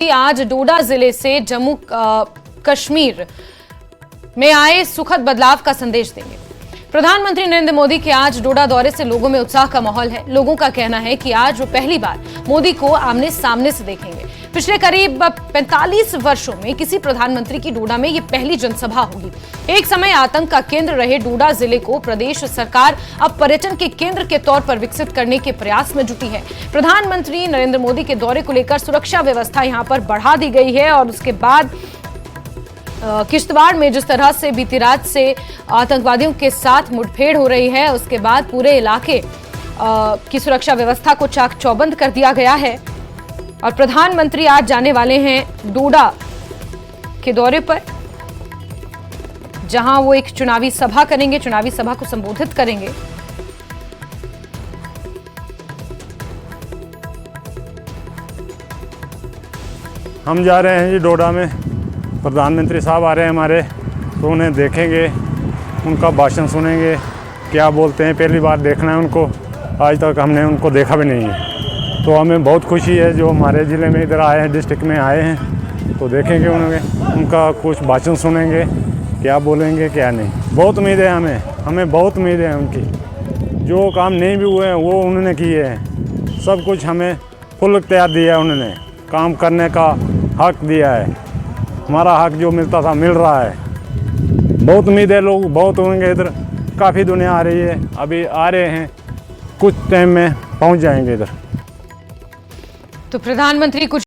आज डोडा जिले से जम्मू कश्मीर में आए सुखद बदलाव का संदेश देंगे। प्रधानमंत्री नरेंद्र मोदी के आज डोडा दौरे से लोगों में उत्साह का माहौल है। लोगों का कहना है कि आज वो पहली बार मोदी को आमने सामने से देखेंगे। पिछले करीब 45 वर्षों में किसी प्रधानमंत्री की डोडा में ये पहली जनसभा होगी। एक समय आतंक का केंद्र रहे डोडा जिले को प्रदेश सरकार अब पर्यटन के केंद्र के तौर पर विकसित करने के प्रयास में जुटी है। प्रधानमंत्री नरेंद्र मोदी के दौरे को लेकर सुरक्षा व्यवस्था यहां पर बढ़ा दी गई है और उसके बाद किश्तवाड़ में जिस तरह से बीती रात से आतंकवादियों के साथ मुठभेड़ हो रही है, उसके बाद पूरे इलाके की सुरक्षा व्यवस्था को चाक चौबंद कर दिया गया है। और प्रधानमंत्री आज जाने वाले हैं डोडा के दौरे पर, जहां वो एक चुनावी सभा करेंगे, चुनावी सभा को संबोधित करेंगे। हम जा रहे हैं जी डोडा में। प्रधानमंत्री साहब आ रहे हैं हमारे, तो उन्हें देखेंगे, उनका भाषण सुनेंगे, क्या बोलते हैं। पहली बार देखना है उनको, आज तक हमने उनको देखा भी नहीं है। तो हमें बहुत खुशी है जो हमारे ज़िले में इधर आए हैं, डिस्ट्रिक्ट में आए हैं, तो देखेंगे उनका कुछ भाषण सुनेंगे, क्या बोलेंगे क्या नहीं। बहुत उम्मीद है हमें बहुत उम्मीद है उनकी। जो काम नहीं भी हुए हैं वो उन्होंने किए हैं। सब कुछ हमें फुल इख्तियार दिया है उन्होंने, काम करने का हक दिया है। हमारा हक जो मिलता था मिल रहा है। बहुत उम्मीद है, लोग बहुत होंगे इधर, काफ़ी दुनिया आ रही है, अभी आ रहे हैं, कुछ टाइम में पहुंच जाएंगे इधर। तो प्रधानमंत्री कुछ